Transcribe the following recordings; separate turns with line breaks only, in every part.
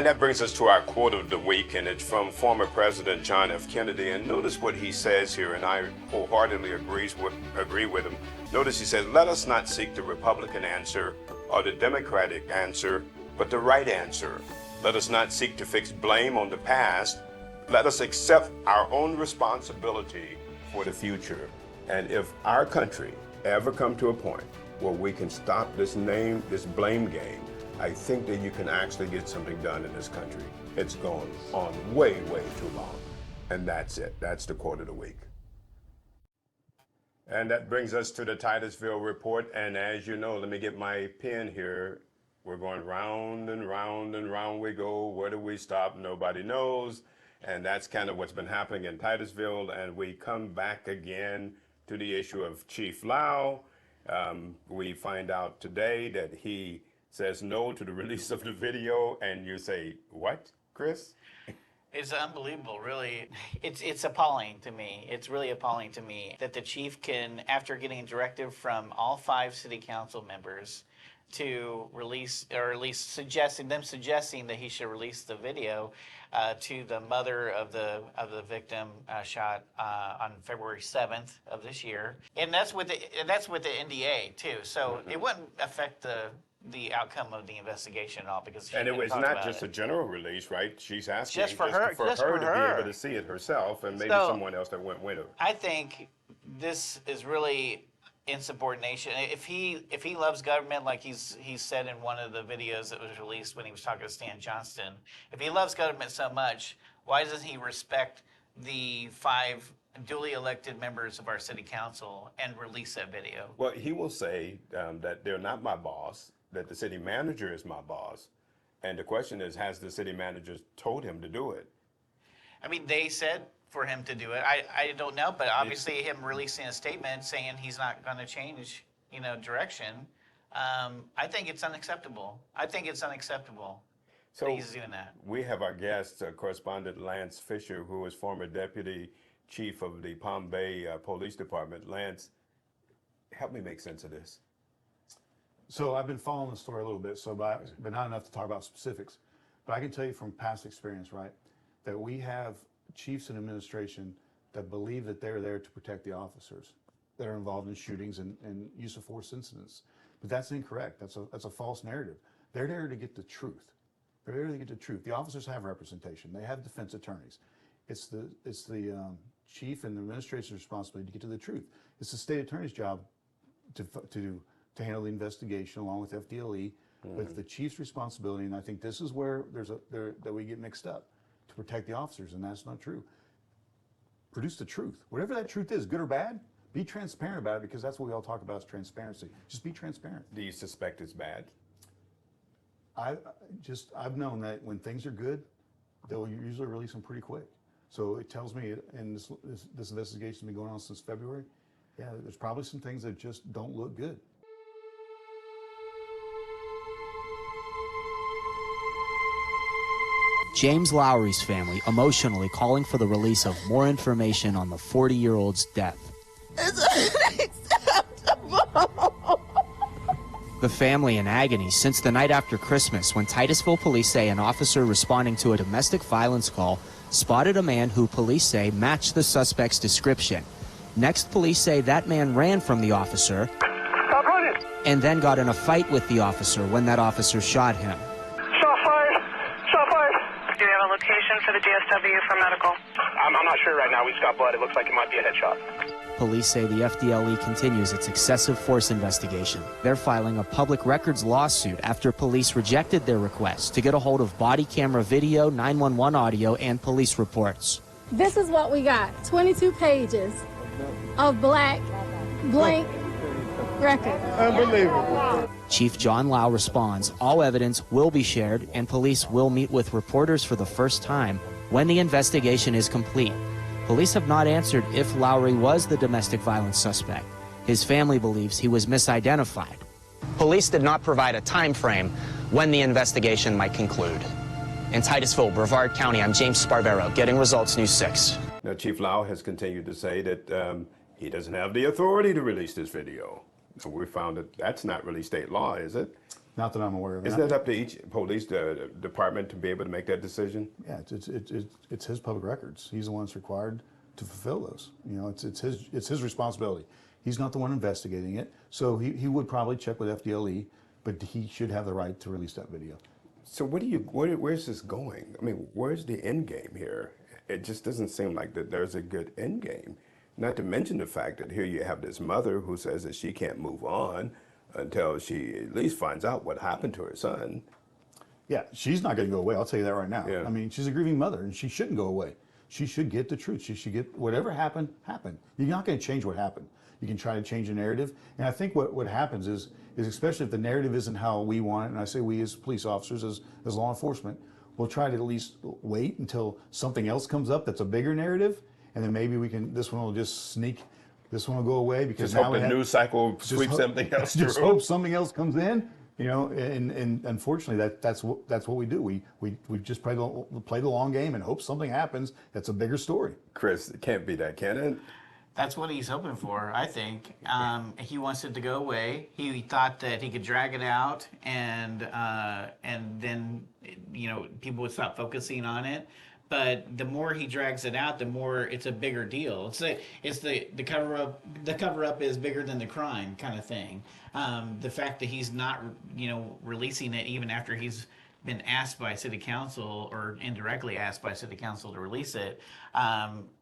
And that brings us to our quote of the week, and it's from former President John F. Kennedy. And notice what he says here, and I wholeheartedly agree with him. Notice he says, "Let us not seek the Republican answer or the Democratic answer, but the right answer. Let us not seek to fix blame on the past. Let us accept our own responsibility for the future." And if our country ever come to a point where we can stop this blame game, I think that you can actually get something done in this country. It's gone on way, way too long. And that's it. That's the quote of the week. And that brings us to the Titusville report. And as you know, let me get my pen here. We're going round and round and round we go. Where do we stop? Nobody knows. And that's kind of what's been happening in Titusville. And we come back again to the issue of Chief Lau. We find out today that he says no to the release of the video, and you say, what, Chris?
It's unbelievable, really. It's appalling to me. It's really appalling to me that the chief can, after getting a directive from all 5 city council members to release, or at least suggesting that he should release the video to the mother of the victim shot on February 7th of this year, and that's with the NDA too. So it wouldn't affect the outcome of the investigation at all, because
and it was not just a general release, right? She's asking
just for her to be
able to see it herself, and maybe someone else that went with her.
I think this is really insubordination. If he loves government, like he's said in one of the videos that was released when he was talking to Stan Johnston, if he loves government so much, why doesn't he respect the 5 duly elected members of our city council and release that video?
Well, he will say that they're not my boss, that the city manager is my boss. And the question is, has the city manager told him to do it?
I mean, they said for him to do it. I don't know, but obviously him releasing a statement saying he's not going to change, direction, I think it's unacceptable.
So
that he's doing that.
We have our guest, correspondent Lance Fisher, who is former deputy chief of the Palm Bay Police Department. Lance, help me make sense of this.
So I've been following the story a little bit, but not enough to talk about specifics. But I can tell you from past experience, right, that we have chiefs in administration that believe that they're there to protect the officers that are involved in shootings and use of force incidents. But that's incorrect. That's a false narrative. They're there to get the truth. They're there to get the truth. The officers have representation. They have defense attorneys. It's the chief and the administration's responsibility to get to the truth. It's the state attorney's job to handle the investigation along with FDLE, but it's the chief's responsibility. And I think this is where that we get mixed up, to protect the officers, and that's not true. Produce the truth. Whatever that truth is, good or bad, be transparent about it, because that's what we all talk about is transparency. Just be transparent.
Do you suspect it's bad?
I've known that when things are good, they'll usually release them pretty quick. So it tells me, and this investigation's been going on since February, yeah, there's probably some things that just don't look good.
James Lowry's family emotionally calling for the release of more information on the 40-year-old's death.
It's unacceptable.
The family in agony since the night after Christmas, when Titusville police say an officer responding to a domestic violence call spotted a man who police say matched the suspect's description. Next, police say that man ran from the officer and then got in a fight with the officer when that officer shot him.
Do you have a location for the DSW for medical?
I'm not sure right now. We just got blood. It looks like it might be a headshot.
Police say the FDLE continues its excessive force investigation. They're filing a public records lawsuit after police rejected their request to get a hold of body camera video, 911 audio, and police reports.
This is what we got, 22 pages of blank record.
Unbelievable.
Chief John Lau responds, all evidence will be shared and police will meet with reporters for the first time when the investigation is complete. Police have not answered if Lowry was the domestic violence suspect. His family believes he was misidentified.
Police did not provide a time frame when the investigation might conclude. In Titusville, Brevard County, I'm James Sparvero, Getting Results News 6.
Now, Chief Lau has continued to say that he doesn't have the authority to release this video. So we found that that's not really state law, is it?
Not that I'm aware of.
Isn't that up to each police department to be able to make that decision?
Yeah, it's his public records. He's the one that's required to fulfill those. You know, it's his responsibility. He's not the one investigating it, so he would probably check with FDLE, but he should have the right to release that video.
So where's this going? I mean, where's the end game here? It just doesn't seem like that there's a good end game. Not to mention the fact that here you have this mother who says that she can't move on until she at least finds out what happened to her son.
Yeah, she's not going to go away. I'll tell you that right now.
Yeah.
I mean, she's a grieving mother, and she shouldn't go away. She should get the truth. She should get whatever happened, happened. You're not going to change what happened. You can try to change the narrative. And I think what happens is especially if the narrative isn't how we want it, and I say we as police officers, as law enforcement, we'll try to at least wait until something else comes up that's a bigger narrative, and then maybe this one will just sneak, this one will go away because
Just
now
hope the news cycle sweeps something else through.
Just hope something else comes in, you know, and unfortunately that's what we do. We just play the long game and hope something happens that's a bigger story.
Chris, it can't be that, can it?
That's what he's hoping for, I think. He wants it to go away. He thought that he could drag it out, and then people would stop focusing on it. But the more he drags it out, the more it's a bigger deal. It's the cover up. The cover up is bigger than the crime, kind of thing. The fact that he's not releasing it even after he's been asked by city council or indirectly asked by city council to release it,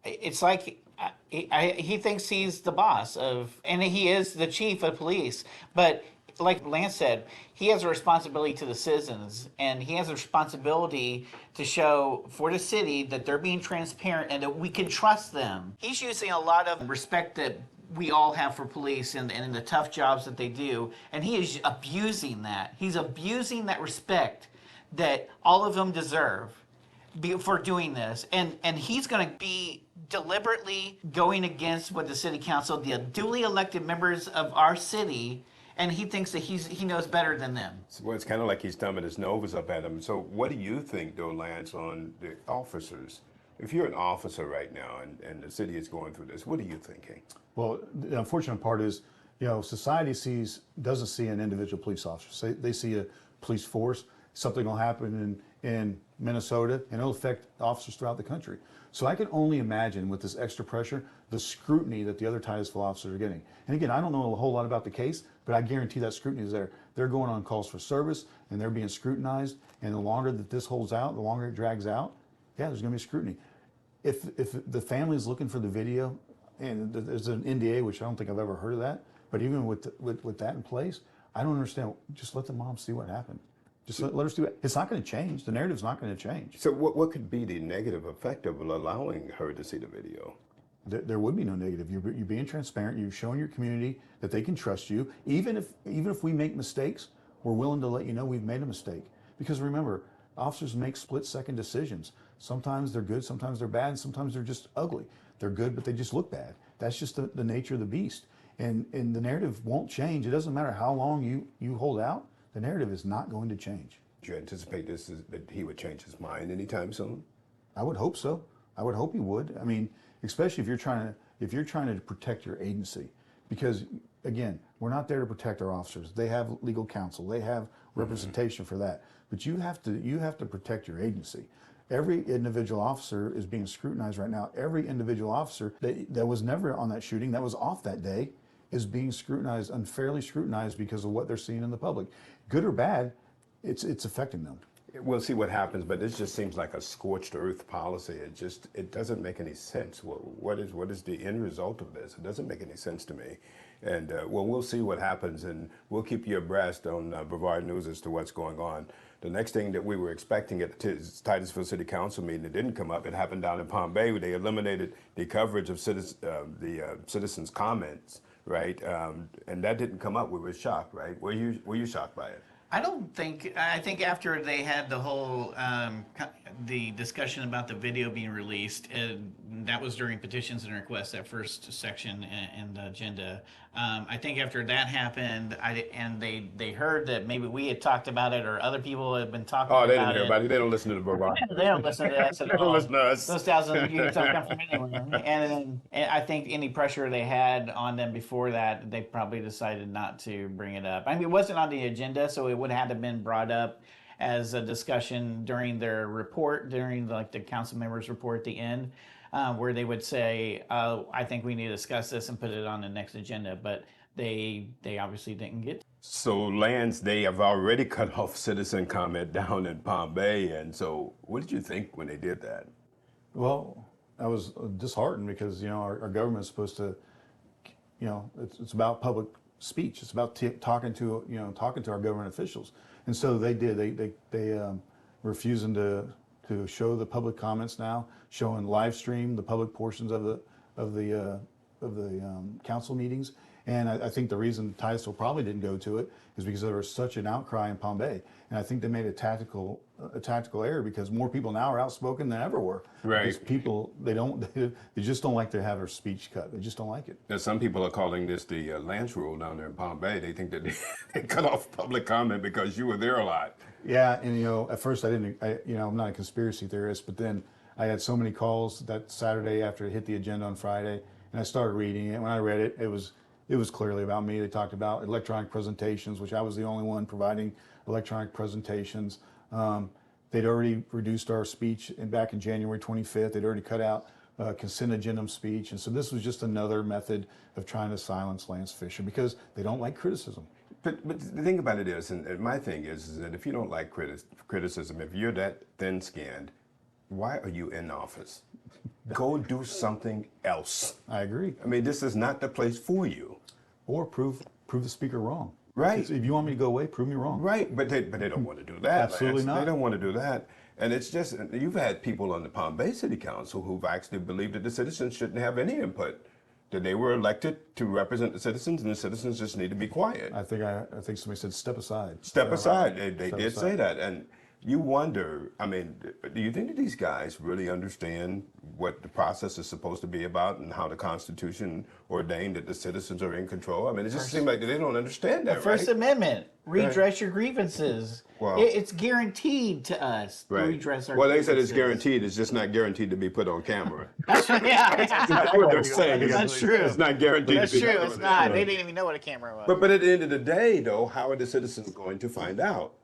it's like he thinks he's the boss and he is the chief of police. But like Lance said, he has a responsibility to the citizens, and he has a responsibility to show for the city that they're being transparent and that we can trust them. He's using a lot of respect that we all have for police and the tough jobs that they do, and he is abusing that. He's abusing that respect that all of them deserve for doing this, and he's going to be deliberately going against what the city council, the duly elected members of our city, and he thinks that he knows better than them.
Well, it's kind of like he's thumbing his nose up at them. So what do you think, though, Lance, on the officers? If you're an officer right now and the city is going through this, what are you thinking?
Well, the unfortunate part is, society doesn't see an individual police officer. They see a police force. Something will happen in Minnesota, and it'll affect officers throughout the country. So I can only imagine with this extra pressure, the scrutiny that the other Titusville officers are getting. And again, I don't know a whole lot about the case, but I guarantee that scrutiny is there. They're going on calls for service, and they're being scrutinized. And the longer that this holds out, the longer it drags out, there's going to be scrutiny. If the family is looking for the video, and there's an NDA, which I don't think I've ever heard of that, but even with that in place, I don't understand. Just let the mom see what happened. Just let her see it. It's not going to change. The narrative's not going to change.
So what could be the negative effect of allowing her to see the video?
There would be no negative. You're being transparent. You're showing your community that they can trust you. Even if we make mistakes, we're willing to let you know we've made a mistake. Because remember, officers make split-second decisions. Sometimes they're good, sometimes they're bad, and sometimes they're just ugly. They're good, but they just look bad. That's just the nature of the beast. And the narrative won't change. It doesn't matter how long you hold out. The narrative is not going to change.
Do you anticipate that he would change his mind anytime soon?
I would hope so. I would hope he would. I mean, especially if you're trying to protect your agency, because again, we're not there to protect our officers. They have legal counsel. They have representation for that. But you have to protect your agency. Every individual officer is being scrutinized right now. Every individual officer that was never on that shooting, that was off that day, is being scrutinized, unfairly scrutinized because of what they're seeing in the public. Good or bad, it's affecting them.
We'll see what happens, but this just seems like a scorched earth policy. It doesn't make any sense. What is the end result of this? It doesn't make any sense to me. And we'll see what happens, and we'll keep you abreast on Brevard News as to what's going on. The next thing that we were expecting at the Titusville City Council meeting, it didn't come up. It happened down in Palm Bay, where they eliminated the coverage of citizens' comments, right? And that didn't come up. We were shocked, right? Were you shocked by it?
I don't think, I think after they had the whole, the discussion about the video being released, that was during petitions and requests, that first section in the agenda. I think after that happened, and they heard that maybe we had talked about it or other people had been talking about it.
Oh, they didn't hear about it. They don't listen to the Brevard.
They don't listen to us at
They don't
all.
listen to us.
Those thousands of views don't come from anywhere. And I think any pressure they had on them before that, they probably decided not to bring it up. I mean, it wasn't on the agenda, so it would have been brought up as a discussion during their report, during the council members' report at the end, where they would say, I think we need to discuss this and put it on the next agenda. But they obviously didn't get to.
So, Lance, they have already cut off citizen comment down in Palm Bay. And so what did you think when they did that?
Well, I was disheartened because, our government is supposed to, it's about public speech. It's about talking to our government officials. And so they did. They refusing to show the public comments now, showing live stream the public portions of the council meetings. And I think the reason Titusville probably didn't go to it is because there was such an outcry in Palm Bay. And I think they made a tactical error because more people now are outspoken than ever were.
Right.
Because people, they just don't like to have their speech cut. They just don't like it.
Now, some people are calling this the Lance rule down there in Palm Bay. They think that they cut off public comment because you were there a lot.
Yeah, and at first I'm not a conspiracy theorist, but then I had so many calls that Saturday after it hit the agenda on Friday, and I started reading it. When I read it, it was clearly about me. They talked about electronic presentations, which I was the only one providing electronic presentations. They'd already reduced our speech back in January 25th. They'd already cut out consent agenda speech. And so this was just another method of trying to silence Lance Fisher because they don't like criticism.
But the thing about it is, and my thing is that if you don't like criticism, if you're that thin-skinned, why are you in office? Go do something else.
I agree.
I mean, this is not the place for you.
Or prove the speaker wrong.
Right.
If you want me to go away, prove me wrong.
Right, but they don't want to do that.
Absolutely not.
They don't want to do that. And it's just, you've had people on the Palm Bay City Council who've actually believed that the citizens shouldn't have any input, that they were elected to represent the citizens and the citizens just need to be quiet.
I think somebody said step aside.
Step aside. They
Step
did
aside.
say that. And you wonder, I mean, do you think that these guys really understand what the process is supposed to be about and how the Constitution ordained that the citizens are in control? I mean, it just seems like they don't understand that,
First
right?
Amendment, redress your grievances.
Wow.
It's guaranteed to us to
Right.
redress our
Well, they
grievances.
said it's guaranteed. It's just not guaranteed to be put on camera.
Yeah,
That's what they're saying.
That's true.
It's not guaranteed
That's
to be
true.
put
It's
on
not.
camera.
They didn't even know what a camera was.
But at the end of the day, though, how are the citizens going to find out?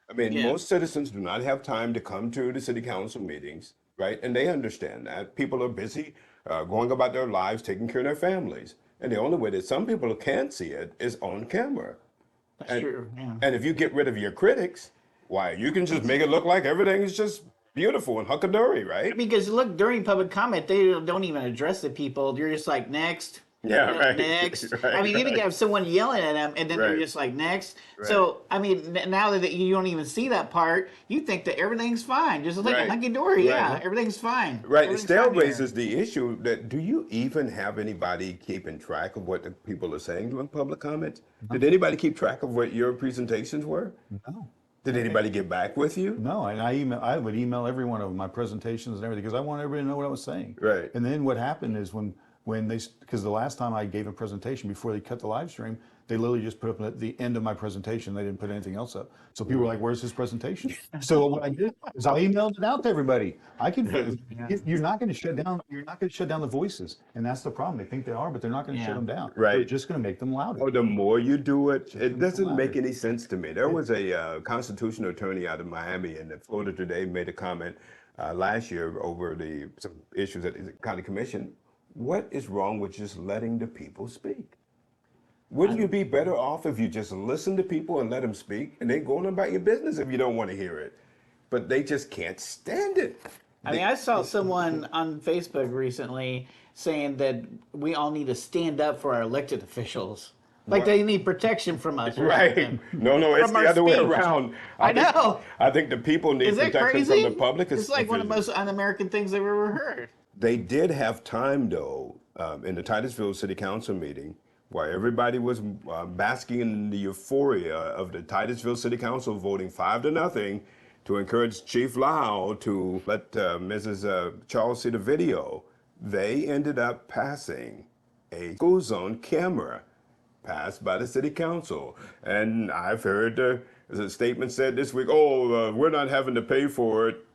I mean,
Yeah.
most citizens do not have time to come to the city council meetings, right? And they understand that. People are busy going about their lives, taking care of their families. And the only way that some people can see it is on camera.
That's true. Yeah.
And if you get rid of your critics, why, you can just make it look like everything is just beautiful and huckleberry, right?
Because look, during public comment, they don't even address the people. You're just like, next.
Yeah, right.
Next.
Right,
I mean, you can have someone yelling at them, and then they're
Right.
just like, next. So, I mean, now that you don't even see that part, you think that everything's fine. Just like
Right.
hunky dory. Yeah,
Right.
everything's fine.
Right, it
Everything's
still
fine here.
raises the issue that do you even have anybody keeping track of what the people are saying during public comments? Did anybody keep track of what your presentations were?
No.
Did anybody get back with you?
No, and I would email every one of them, my presentations and everything, because I want everybody to know what I was saying.
Right.
And then what happened is because the last time I gave a presentation before they cut the live stream, they literally just put up at the end of my presentation. They didn't put anything else up. So people were like, "Where's his presentation?" So what I did is I emailed it out to everybody. You're not going to shut down. You're not going to shut down the voices, and that's the problem. They think they are, but they're not going to shut them down.
Right.
They're just going to make them louder.
Oh, the more you do it, it doesn't make any sense to me. There was a constitutional attorney out of Miami, and the Florida Today made a comment last year over some issues at the county commission. What is wrong with just letting the people speak? Wouldn't you be better off if you just listen to people and let them speak and then go on about your business if you don't want to hear it? But they just can't stand it.
I mean, I saw someone on Facebook recently saying that we all need to stand up for our elected officials. Like they need protection from us.
Right. No, it's
From our
the other way
speech.
around.
I know.
I think the people need
Is that
protection
crazy?
from the public.
It's like one of the most un-American things I've ever heard.
They did have time, though, in the Titusville City Council meeting while everybody was basking in the euphoria of the Titusville City Council voting 5-0 to encourage Chief Lau to let Mrs. Charles see the video, they ended up passing a school zone camera passed by the City Council. And I've heard a statement said this week, we're not having to pay for it.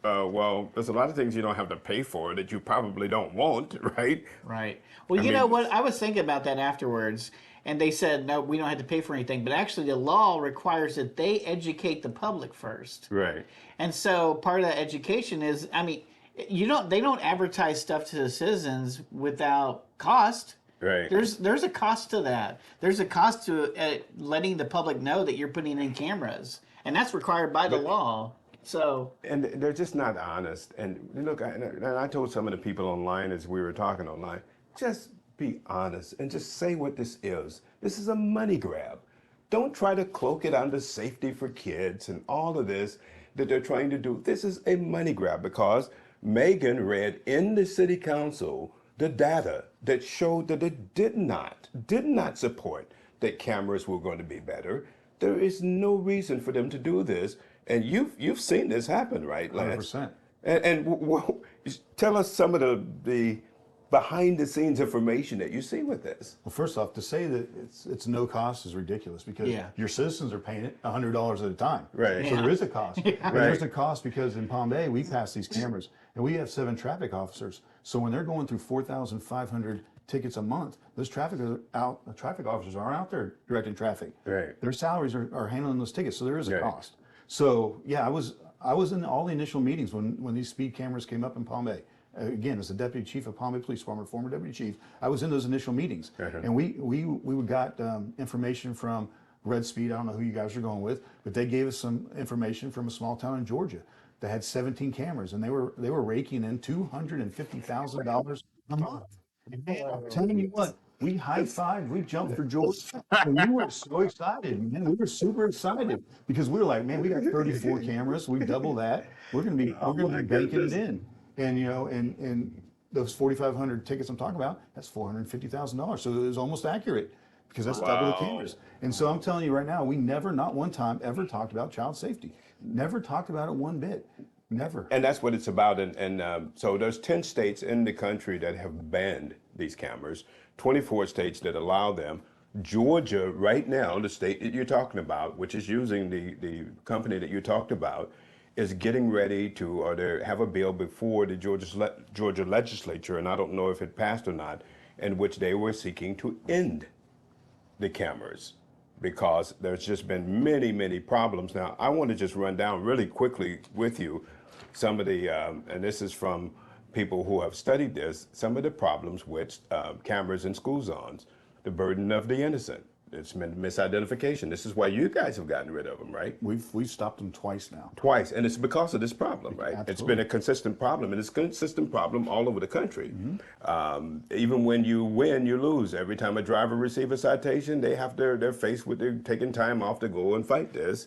Well, there's a lot of things you don't have to pay for that you probably don't want, right?
Right. Well, you know what? I was thinking about that afterwards, and they said, no, we don't have to pay for anything. But actually, the law requires that they educate the public first.
Right.
And so part of that education is, they don't advertise stuff to the citizens without cost.
Right.
There's a cost to that. There's a cost to letting the public know that you're putting in cameras, and that's required by the law. So,
and they're just not honest. And look, I told some of the people online as we were talking online, just be honest and just say what this is. This is a money grab. Don't try to cloak it under safety for kids and all of this that they're trying to do. This is a money grab because Megan read in the City Council the data that showed that it did not support that cameras were going to be better. There is no reason for them to do this. And you've seen this happen, right, Lance?
100%.
And tell us some of the behind the scenes information that you see with this.
Well, first off, to say that it's no cost is ridiculous because your citizens are paying it $100 at a time.
Right.
So there is a cost. And there's a cost because in Palm Bay, we pass these cameras and we have 7 traffic officers. So when they're going through 4,500 tickets a month, those traffic officers aren't out there directing traffic.
Right.
Their salaries are handling those tickets. So there is a cost. So yeah, I was in all the initial meetings when these speed cameras came up in Palm Bay. Again, as the deputy chief of Palm Bay Police Department, former deputy chief, I was in those initial meetings, and we got information from Red Speed. I don't know who you guys are going with, but they gave us some information from a small town in Georgia that had 17 cameras, and they were raking in $250,000 a month. I'm telling you what, we high-fived, we jumped for joy, and we were so excited, man. We were super excited because we were like, man, we got 34 cameras, we double that. We're gonna be banking it in, and and those 4,500 tickets I'm talking about, that's $450,000. So it was almost accurate because that's double the cameras. And so I'm telling you right now, we never, not one time, ever talked about child safety. Never talked about it one bit. Never.
And that's what it's about. And so there's 10 states in the country that have banned these cameras, 24 states that allow them. Georgia, right now, the state that you're talking about, which is using the company that you talked about, is getting ready to, or they have a bill before the Georgia legislature, and I don't know if it passed or not, in which they were seeking to end the cameras because there's just been many, many problems. Now, I want to just run down really quickly with you some of the, and this is from people who have studied this, some of the problems with cameras in school zones, the burden of the innocent. It's been misidentification. This is why you guys have gotten rid of them, right?
We've stopped them twice now.
Twice, and it's because of this problem, right?
Absolutely.
It's been a consistent problem, and it's a consistent problem all over the country. Even when you win, you lose. Every time a driver receives a citation, they're faced with taking time off to go and fight this.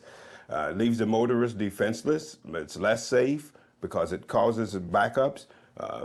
Leaves the motorist defenseless. It's less safe because it causes backups.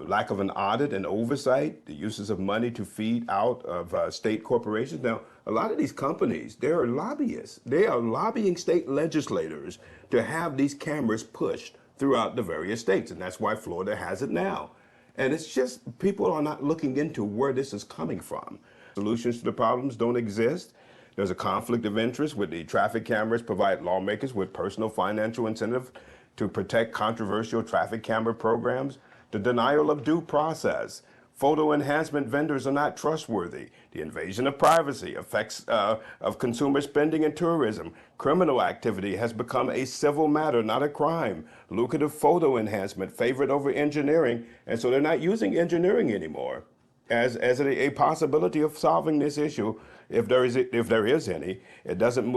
Lack of an audit and oversight, the uses of money to feed out of state corporations. Now, a lot of these companies, they're lobbyists. They are lobbying state legislators to have these cameras pushed throughout the various states, and that's why Florida has it now. And it's just people are not looking into where this is coming from. Solutions to the problems don't exist. There's a conflict of interest with the traffic cameras provide lawmakers with personal financial incentive to protect controversial traffic camera programs. The denial of due process. Photo enhancement vendors are not trustworthy. The invasion of privacy, effects of consumer spending and tourism. Criminal activity has become a civil matter, not a crime. Lucrative photo enhancement favored over engineering, and so they're not using engineering anymore as a possibility of solving this issue. If there is any, it doesn't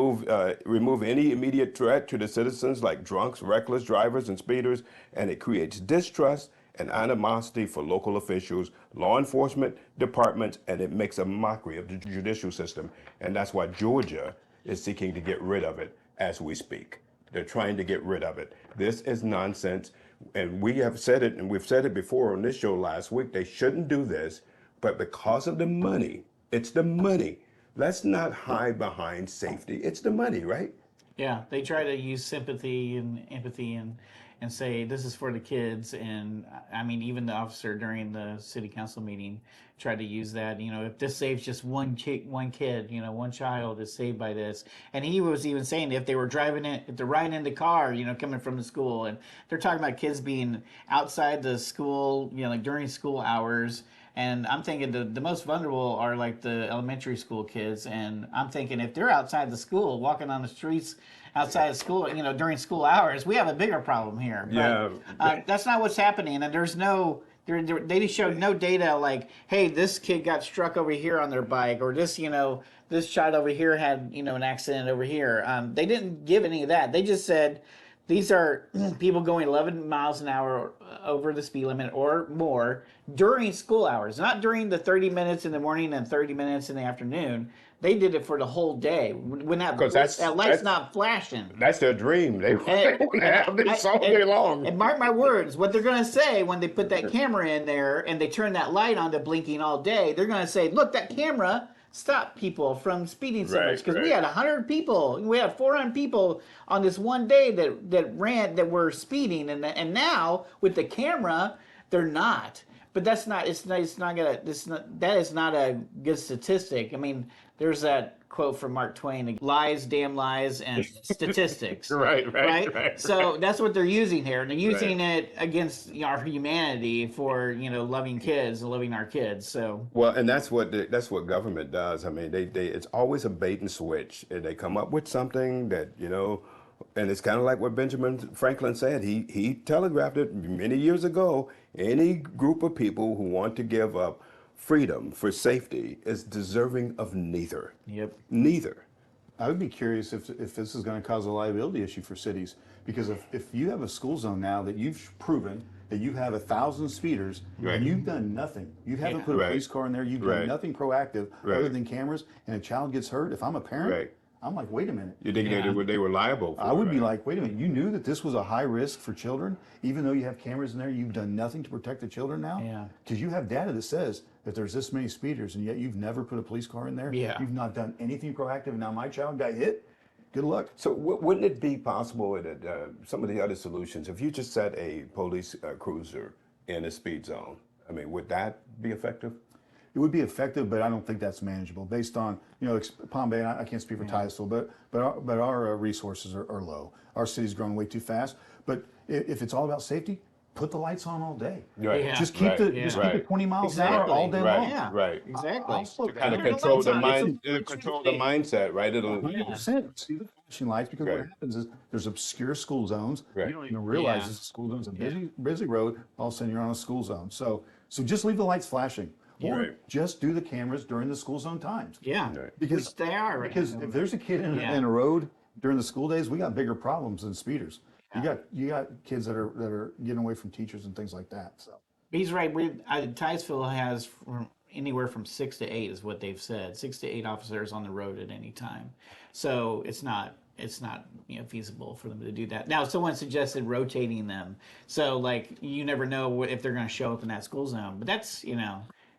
remove any immediate threat to the citizens like drunks, reckless drivers, and speeders, and it creates distrust and animosity for local officials, law enforcement departments, and it makes a mockery of the judicial system. And that's why Georgia is seeking to get rid of it as we speak. They're trying to get rid of it. This is nonsense. And we have said it, and we've said it before on this show last week, they shouldn't do this, but because of the money, it's the money Let's not hide behind safety. It's the money, right?
Yeah, they try to use sympathy and empathy and say this is for the kids. And I mean, even the officer during the city council meeting tried to use that. You know, if this saves just one kid, one child is saved by this. And he was even saying if they were driving it, if they're riding in the car, coming from the school, and they're talking about kids being outside the school, like during school hours. And I'm thinking the most vulnerable are like the elementary school kids. And I'm thinking if they're outside the school, walking on the streets outside of school, during school hours, we have a bigger problem here.
Yeah.
But that's not what's happening. And there's no, they showed no data like, hey, this kid got struck over here on their bike, or this, this child over here had, an accident over here. They didn't give any of that. They just said, these are people going 11 miles an hour over the speed limit or more during school hours, not during the 30 minutes in the morning and 30 minutes in the afternoon. They did it for the whole day when that light's not flashing.
That's their dream. They want to have this all day long.
And mark my words, what they're going to say when they put that camera in there and they turn that light on to blinking all day, they're going to say, look, that camera stop people from speeding so much, because we had 100 people, we had 400 people on this one day that were speeding, and now with the camera they're not. But that is not a good statistic. I mean, there's that quote from Mark Twain: lies, damn lies, and statistics. Right. So that's what they're using here, and they're using it against our humanity for loving kids and loving our kids. So
and that's what government does. I mean, they it's always a bait and switch, and they come up with something that and it's kind of like what Benjamin Franklin said. He telegraphed it many years ago. Any group of people who want to give up freedom for safety is deserving of neither.
Yep.
Neither.
I would be curious if this is going to cause a liability issue for cities, because if you have a school zone now that you've proven that you have 1,000 speeders and you've done nothing, you haven't put a police car in there, you've done nothing proactive other than cameras, and a child gets hurt, if I'm a parent, I'm like, wait a minute.
You think they were liable for
I would be like, wait a minute, you knew that this was a high risk for children, even though you have cameras in there, you've done nothing to protect the children now?
Yeah.
Because you have data that says that there's this many speeders, and yet you've never put a police car in there.
Yeah.
You've not done anything proactive, and now my child got hit. Good luck.
So wouldn't it be possible that some of the other solutions, if you just set a police cruiser in a speed zone, I mean, would that be effective?
It would be effective, but I don't think that's manageable based on, Palm Bay, and I can't speak for Titusville, but our resources are low. Our city's growing way too fast. But if it's all about safety, put the lights on all day.
Right.
Yeah.
Just keep it 20 miles an hour all day long.
Yeah.
Right.
Exactly.
To kind of control the mindset, right? It'll
100%. See the flashing lights, because what happens is there's obscure school zones. You don't even realize it's a school zone. It's a busy road. All of a sudden you're on a school zone. So just leave the lights flashing. Or just do the cameras during the school zone times.
Yeah.
Because
Which they are.
Because if there's a kid in a road during the school days, we got bigger problems than speeders. You got kids that are getting away from teachers and things like that. So
He's right. Titusville has anywhere from 6 to 8 is what they've said. 6 to 8 officers on the road at any time. So it's not feasible for them to do that. Now, someone suggested rotating them. So you never know if they're going to show up in that school zone. But that's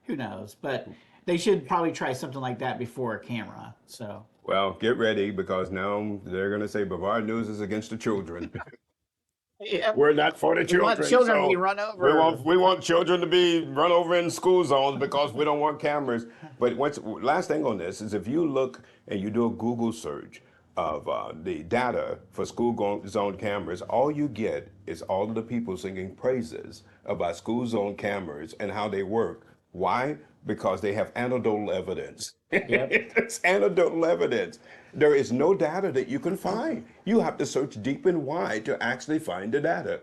who knows? But they should probably try something like that before a camera. So.
Well, get ready, because now they're going to say Brevard News is against the children. We're not for the children.
We want children to be run over.
We want children to be run over in school zones because we don't want cameras. But last thing on this is, if you look and you do a Google search of the data for school zone cameras, all you get is all of the people singing praises about school zone cameras and how they work. Why? Because they have anecdotal evidence. It's anecdotal evidence. There is no data that you can find. You have to search deep and wide to actually find the data.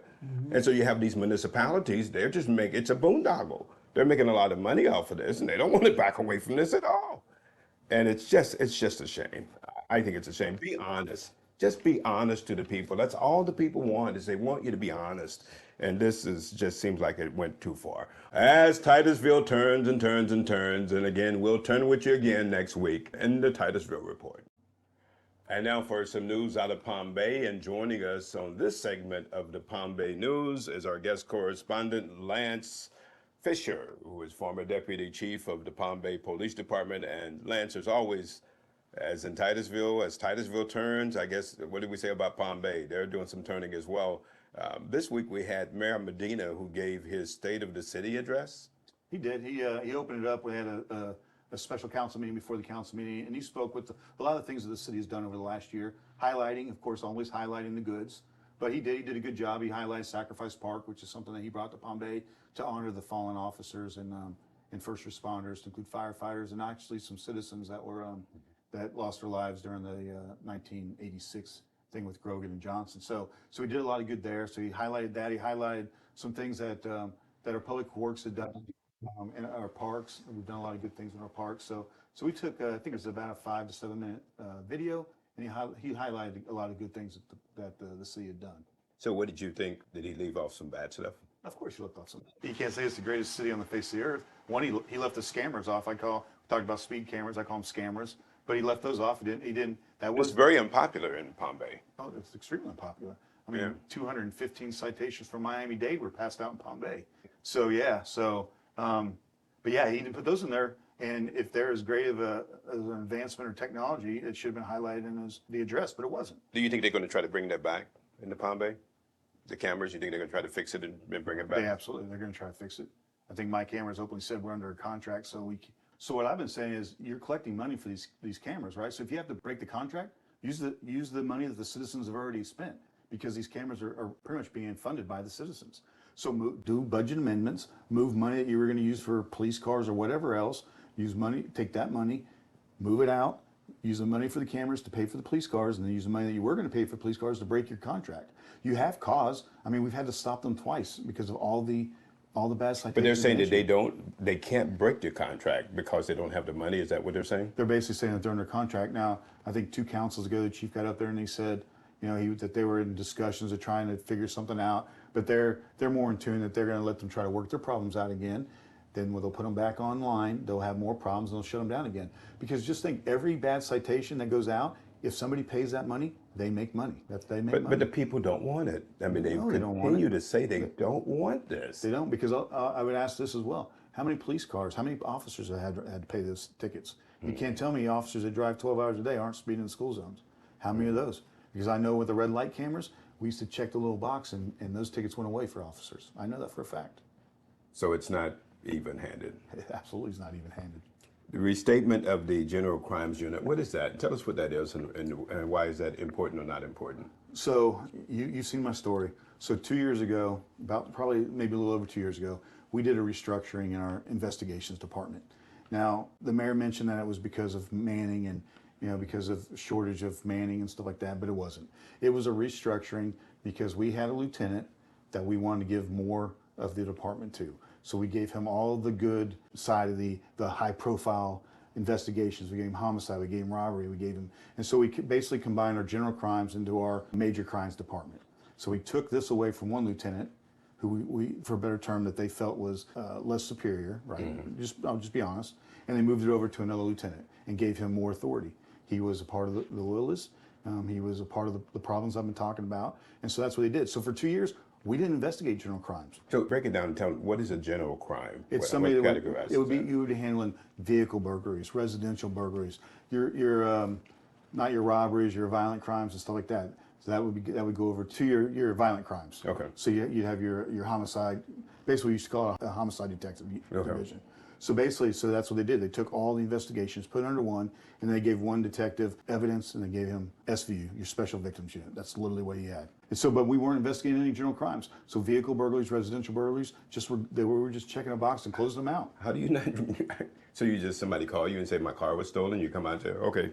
And so you have these municipalities, they're just it's a boondoggle. They're making a lot of money off of this, and they don't want to back away from this at all. And it's just a shame. I think it's a shame. Be honest. Just be honest to the people. That's all the people want, is they want you to be honest. And this just seems like it went too far. As Titusville turns and turns and turns, and again, we'll turn with you again next week in the Titusville Report. And now for some news out of Palm Bay, and joining us on this segment of the Palm Bay News is our guest correspondent, Lance Fisher, who is former deputy chief of the Palm Bay Police Department. And Lance, as always, as Titusville turns, I guess, what did we say about Palm Bay? They're doing some turning as well. This week we had Mayor Medina, who gave his State of the City address.
He did. He opened it up. We had a special council meeting before the council meeting, and he spoke with a lot of the things that the city has done over the last year, highlighting, of course, always highlighting the goods. But he did a good job. He highlighted Sacrifice Park, which is something that he brought to Palm Bay to honor the fallen officers and first responders, to include firefighters and actually some citizens that were that lost their lives during the 1986 thing with Grogan and Johnson. So he did a lot of good there. So he highlighted that. He highlighted some things that our public works had done in our parks. We've done a lot of good things in our parks. So we took, I think it was about a 5 to 7 minute video, and he highlighted a lot of good things that the city had done.
So what did you think? Did he leave off some bad stuff?
Of course he left off some. You can't say it's the greatest city on the face of the earth. One, he left the scammers off. We talked about speed cameras. I call them scammers. But he left those off. He didn't. That was
very unpopular in Palm Bay.
Oh, it's extremely unpopular. I mean, 215 citations from Miami-Dade were passed out in Palm Bay. So yeah. But yeah, he didn't put those in there. And if they're as great of an advancement or technology, it should have been highlighted in the address, but it wasn't.
Do you think they're going to try to bring that back into Palm Bay? The cameras, you think they're going to try to fix it and bring it back?
They're going to try to fix it. I think my cameras openly said we're under a contract, so what I've been saying is you're collecting money for these cameras, right? So if you have to break the contract, use the money that the citizens have already spent, because these cameras are pretty much being funded by the citizens. So do budget amendments, move money that you were going to use for police cars or whatever else, take that money, move it out, use the money for the cameras to pay for the police cars, and then use the money that you were going to pay for police cars to break your contract. You have cause. I mean, we've had to stop them twice because of all the bad citations.
But they're saying that they can't break their contract because they don't have the money. Is that what they're saying?
They're basically saying that they're under contract. Now, I think 2 councils ago, the chief got up there and he said, that they were in discussions of trying to figure something out, but they're more in tune that they're going to let them try to work their problems out again. Then when they'll put them back online, they'll have more problems and they'll shut them down again. Because just think, every bad citation that goes out, if somebody pays that money, they make money. But
the people don't want it. I mean, they continue to say they don't want this.
They don't, because I would ask this as well. How many police cars, how many officers have had to pay those tickets? You can't tell me officers that drive 12 hours a day aren't speeding in school zones. How many of those? Because I know with the red light cameras, we used to check the little box and those tickets went away for officers. I know that for a fact.
So it's not even-handed?
It absolutely is not even-handed.
The restatement of the General Crimes Unit, what is that? Tell us what that is and why is that important or not important?
So you've seen my story. So 2 years ago, probably maybe a little over 2 years ago, we did a restructuring in our investigations department. Now, the mayor mentioned that it was because of manning and because of shortage of manning and stuff like that, but it wasn't. It was a restructuring because we had a lieutenant that we wanted to give more of the department to. So we gave him all the good side of the high profile investigations. We gave him homicide, we gave him robbery, and so we basically combined our general crimes into our major crimes department. So we took this away from one lieutenant who we for a better term, that they felt was less superior, right? I'll just be honest. And they moved it over to another lieutenant and gave him more authority. He was a part of the loyalists. He was a part of the problems I've been talking about. And so that's what he did. So for 2 years, we didn't investigate general crimes.
So break it down and tell me, what is a general crime?
It's somebody that you would be handling vehicle burglaries, residential burglaries, your not your robberies, your violent crimes and stuff like that. So that would go over to your violent crimes.
Okay.
So you have your homicide. Basically, we used to call it a homicide detective division. So basically, that's what they did. They took all the investigations, put it under one, and they gave one detective evidence, and they gave him SVU, your Special Victims Unit. That's literally what he had. And so, but we weren't investigating any general crimes. So vehicle burglaries, residential burglaries, we were just checking a box and closing them out.
How do you not? So somebody call you and say my car was stolen. You come out and say, okay,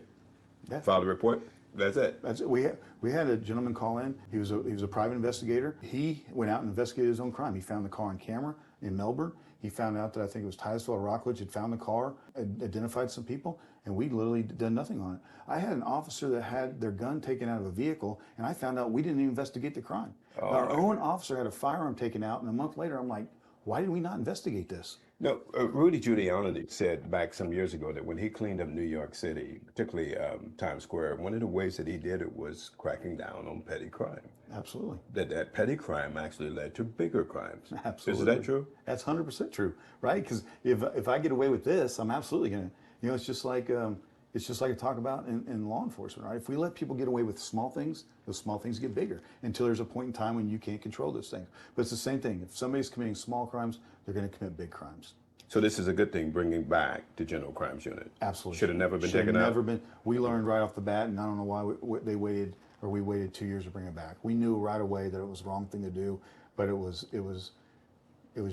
file the report. That's it.
That's it. We had a gentleman call in. He was a private investigator. He went out and investigated his own crime. He found the car on camera in Melbourne. He found out that I think it was Titusville or Rockledge had found the car, identified some people, and we literally did nothing on it. I had an officer that had their gun taken out of a vehicle, and I found out we didn't even investigate the crime. Our own officer had a firearm taken out, and a month later, I'm like, why did we not investigate this?
No, Rudy Giuliani said back some years ago that when he cleaned up New York City, particularly Times Square, one of the ways that he did it was cracking down on petty crime.
Absolutely.
That petty crime actually led to bigger crimes.
Absolutely.
Is that true?
That's 100% true, right? Because if I get away with this, I'm absolutely gonna. It's just like I talk about in law enforcement, right? If we let people get away with small things, those small things get bigger until there's a point in time when you can't control those things. But it's the same thing. If somebody's committing small crimes, they're going to commit big crimes.
So this is a good thing, bringing back the General Crimes Unit.
Absolutely.
Should have never been
Should have
taken out.
never been. We learned right off the bat, and I don't know why we waited 2 years to bring it back. We knew right away that it was the wrong thing to do, but it was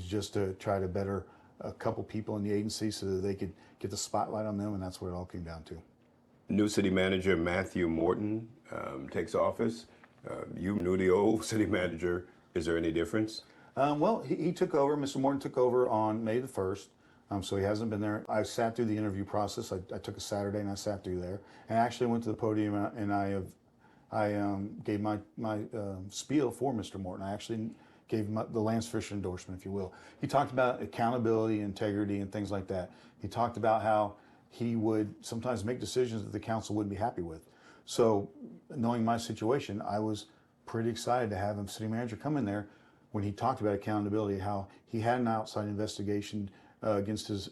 just to try to better a couple people in the agency so that they could get the spotlight on them, and that's what it all came down to.
New city manager Matthew Morton takes office. You knew the old city manager. Is there any difference?
Well, he took over. Mr. Morton took over on May the 1st, so he hasn't been there. I sat through the interview process. I took a Saturday and I sat through there, and I actually went to the podium and I gave my spiel for Mr. Morton. I actually gave him the Lance Fisher endorsement, if you will. He talked about accountability, integrity, and things like that. He talked about how he would sometimes make decisions that the council wouldn't be happy with. So knowing my situation, I was pretty excited to have him, city manager, come in there when he talked about accountability, how he had an outside investigation against his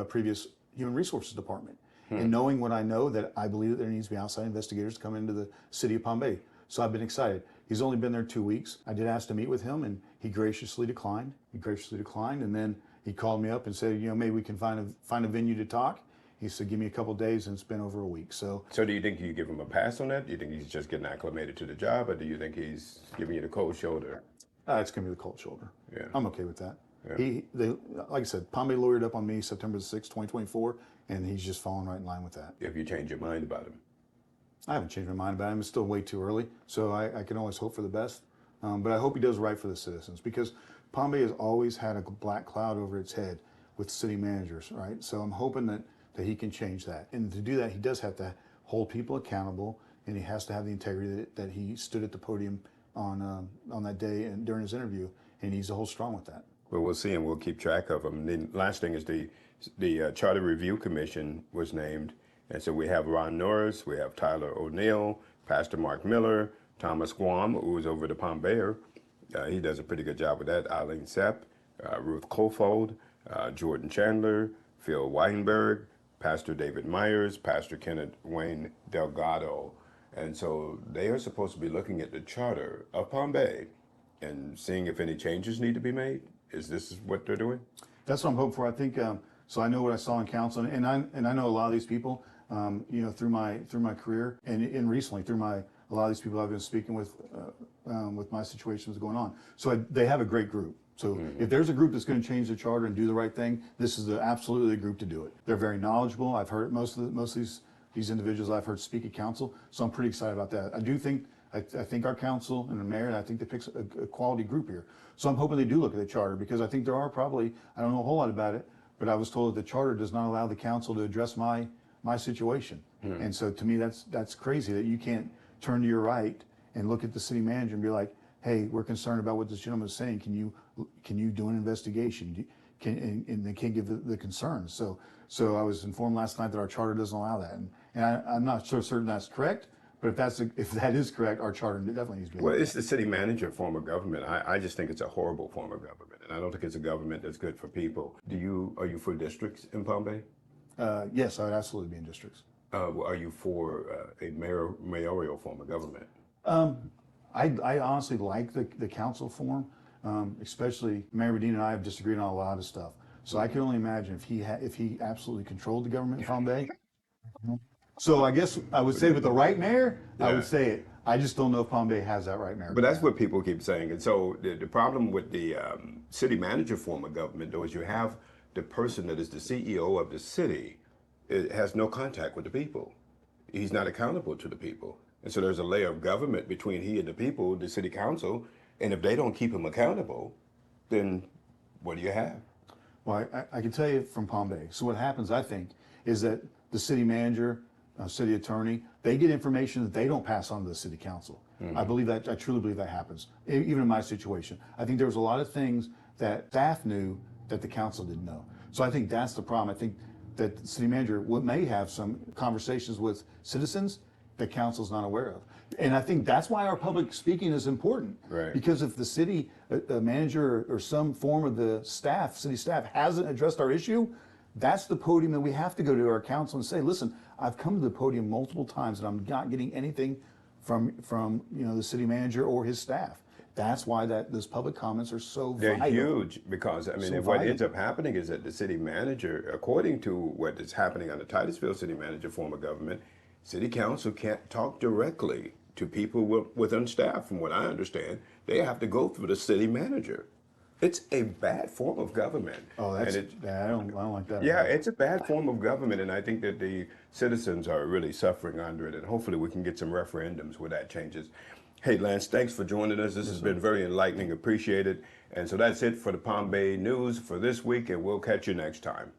previous human resources department. And knowing what I know, that I believe that there needs to be outside investigators to come into the city of Palm Bay. So I've been excited. He's only been there 2 weeks. I did ask to meet with him, and he graciously declined. And then he called me up and said, maybe we can find a venue to talk. He said, give me a couple of days, and it's been over a week. So
do you think you give him a pass on that? Do you think he's just getting acclimated to the job, or do you think he's giving you the cold shoulder?
It's going to be the cold shoulder.
Yeah.
I'm okay with that.
Yeah.
Like I said, Palm Bay lawyered up on me September the 6th, 2024, and he's just falling right in line with that.
If you change your mind about him.
I haven't changed my mind about him. It's still way too early, so I can always hope for the best. But I hope he does right for the citizens, because Palm Bay has always had a black cloud over its head with city managers, right? So I'm hoping that he can change that. And to do that, he does have to hold people accountable, and he has to have the integrity that he stood at the podium on that day and during his interview, and he needs to hold strong with that.
Well, we'll see, and we'll keep track of him. And the last thing is the Charter Review Commission was named. And so we have Ron Norris, we have Tyler O'Neill, Pastor Mark Miller, Thomas Guam, who is over the Palm Bayer. He does a pretty good job with that. Eileen Sepp, Ruth Kofold, Jordan Chandler, Phil Weinberg, Pastor David Myers, Pastor Kenneth Wayne Delgado. And so they are supposed to be looking at the charter of Palm Bay and seeing if any changes need to be made. Is this what they're doing?
That's what I'm hoping for. I think so. I know what I saw in council, and I know a lot of these people. Through my career and recently through a lot of these people I've been speaking with my situations going on. So they have a great group. So if there's a group that's going to change the charter and do the right thing, this is absolutely the group to do it. They're very knowledgeable. I've heard most of these individuals I've heard speak at council, so I'm pretty excited about that. I think our council and the mayor, I think they pick a quality group here. So I'm hoping they do look at the charter, because I think there are probably, I don't know a whole lot about it, but I was told that the charter does not allow the council to address my situation. And so to me, that's crazy that you can't turn to your right and look at the city manager and be like, hey, we're concerned about what this gentleman is saying. Can you do an investigation? And they can't give the concerns. So I was informed last night that our charter doesn't allow that. And I'm not so certain that's correct, but if that is correct, our charter definitely needs to be.
Well, it's the city manager form of government. I just think it's a horrible form of government, and I don't think it's a government that's good for people. Are you for districts in Palm Bay?
Yes, I would absolutely be in districts.
Are you for a mayoral form of government?
I honestly like the council form, especially Mayor Medina and I have disagreed on a lot of stuff. So I can only imagine if he absolutely controlled the government in Palm Bay. So I guess I would say with the right mayor, I would say it. I just don't know if Palm Bay has that right mayor.
But that's what people keep saying. And so the problem with the city manager form of government, though, is you have the person that is the CEO of the city. It has no contact with the people. He's not accountable to the people. And so there's a layer of government between he and the people, the city council. And if they don't keep him accountable, then what do you have?
Well, I can tell you from Palm Bay. So what happens, I think, is that the city manager, city attorney, they get information that they don't pass on to the city council. I truly believe that happens, even in my situation. I think there was a lot of things that staff knew that the council didn't know. So I think that's the problem. I think that the city manager may have some conversations with citizens that council's not aware of. And I think that's why our public speaking is important.
Right.
Because if the city manager or some form of the staff, city staff, hasn't addressed our issue, that's the podium that we have to go to our council and say, listen, I've come to the podium multiple times and I'm not getting anything from the city manager or his staff. That's why those public comments are so
They're
vital.
huge, because I mean,
So
what
vital.
ends up happening is that the city manager, according to what is happening under Titusville city manager form of government, city council can't talk directly to people within staff. From what I understand, they have to go through the city manager. It's a bad form of government.
Oh,
And
I don't like that.
yeah, it's a bad form of government, and I think that the citizens are really suffering under it, and hopefully we can get some referendums where that changes. Hey, Lance, thanks for joining us. This has been very enlightening, appreciated. And so that's it for the Palm Bay News for this week, and we'll catch you next time.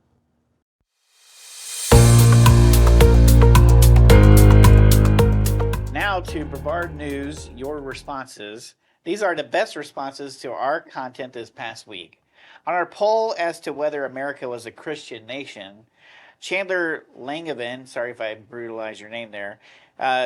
Now to Brevard News, your responses. These are the best responses to our content this past week. On our poll as to whether America was a Christian nation, Chandler Langevin, sorry if I brutalized your name there,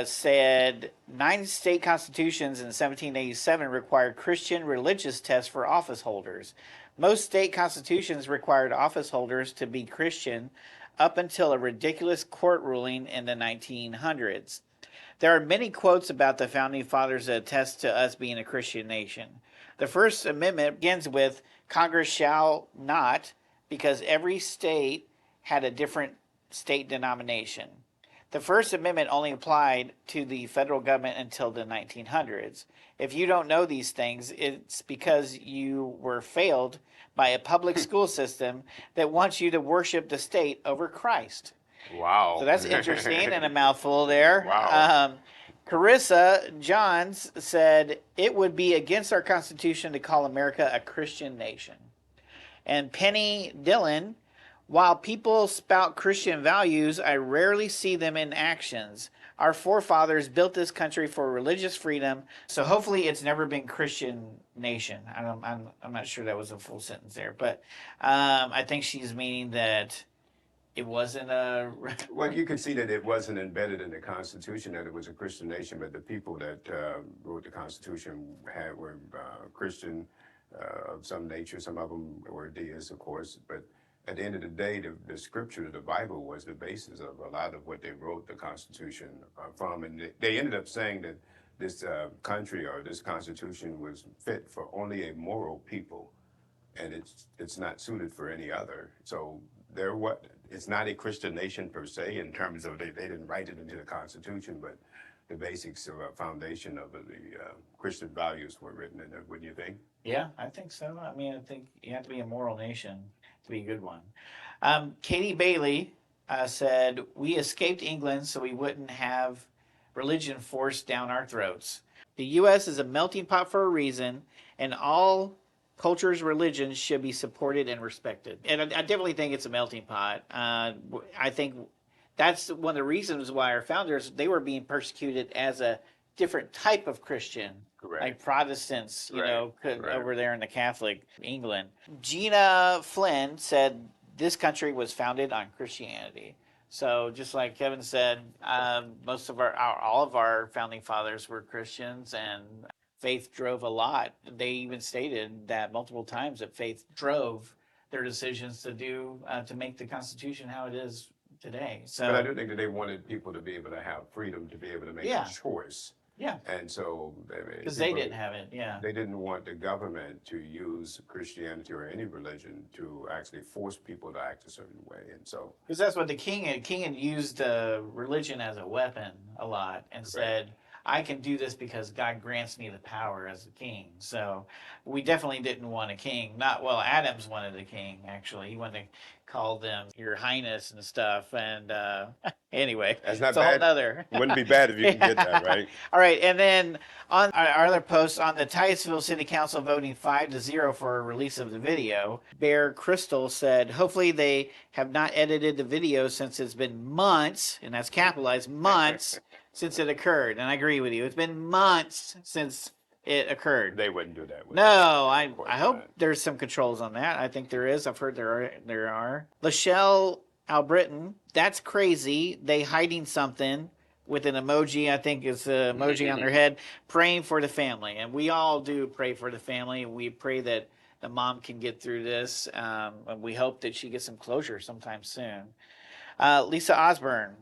said 9 state constitutions in 1787 required Christian religious tests for office holders. Most state constitutions required office holders to be Christian up until a ridiculous court ruling in the 1900s. There are many quotes about the Founding Fathers that attest to us being a Christian nation. The First Amendment begins with Congress shall not, because every state had a different state denomination. The First Amendment only applied to the federal government until the 1900s. If you don't know these things, it's because you were failed by a public school system that wants you to worship the state over Christ.
Wow.
So that's interesting and a mouthful there.
Wow.
Carissa Johns said, it would be against our Constitution to call America a Christian nation. And Penny Dillon, while people spout Christian values, I rarely see them in actions. Our forefathers built this country for religious freedom, so hopefully it's never been Christian nation. I'm not sure that was a full sentence there, but I think she's meaning that it wasn't a...
Well, you can see that it wasn't embedded in the Constitution that it was a Christian nation, but the people that wrote the Constitution were Christian of some nature. Some of them were deists, of course, but at the end of the day, the scripture, the Bible, was the basis of a lot of what they wrote the Constitution from. And they ended up saying that this country or this Constitution was fit for only a moral people, and it's not suited for any other. So it's not a Christian nation per se in terms of they didn't write it into the Constitution, but the basics of a foundation of the Christian values were written in it, wouldn't you think?
Yeah, I think so. I mean, I think you have to be a moral nation to be a good one. Katie Bailey said, we escaped England so we wouldn't have religion forced down our throats. The U.S. is a melting pot for a reason, and all cultures, religions should be supported and respected. And I definitely think it's a melting pot. I think that's one of the reasons why our founders, they were being persecuted as a different type of Christian.
Correct.
Like Protestants,
Right.
over there in the Catholic England. Gina Flynn said this country was founded on Christianity. So just like Kevin said, most of all of our founding fathers were Christians, and faith drove a lot. They even stated that multiple times, that faith drove their decisions to make the Constitution how it is today. So,
But I do think that they wanted people to be able to have freedom to be able to make a choice.
yeah,
And so,
because they didn't have it. Yeah,
they didn't want the government to use Christianity or any religion to actually force people to act a certain way. And so,
because that's what the king had used religion as a weapon a lot, and said, I can do this because God grants me the power as a king. So we definitely didn't want a king. Adams wanted a king, actually. He wanted to call them Your Highness and stuff. And anyway,
that's not
it's
bad.
a whole nother.
It wouldn't be bad if you can get that, right?
All right, and then on our other post on the Titusville City Council voting 5-0 for a release of the video, Bear Crystal said, hopefully they have not edited the video since it's been months, and that's capitalized, months, since it occurred. And I agree with you. It's been months since it occurred.
They wouldn't do that.
No, I
course
hope
not.
there's some controls on that. I think there is. I've heard there are. Lachelle Albritton, that's crazy. They hiding something with an emoji. I think it's an emoji on their head, praying for the family, and we all do pray for the family. We pray that the mom can get through this, and we hope that she gets some closure sometime soon. Lisa Osborne.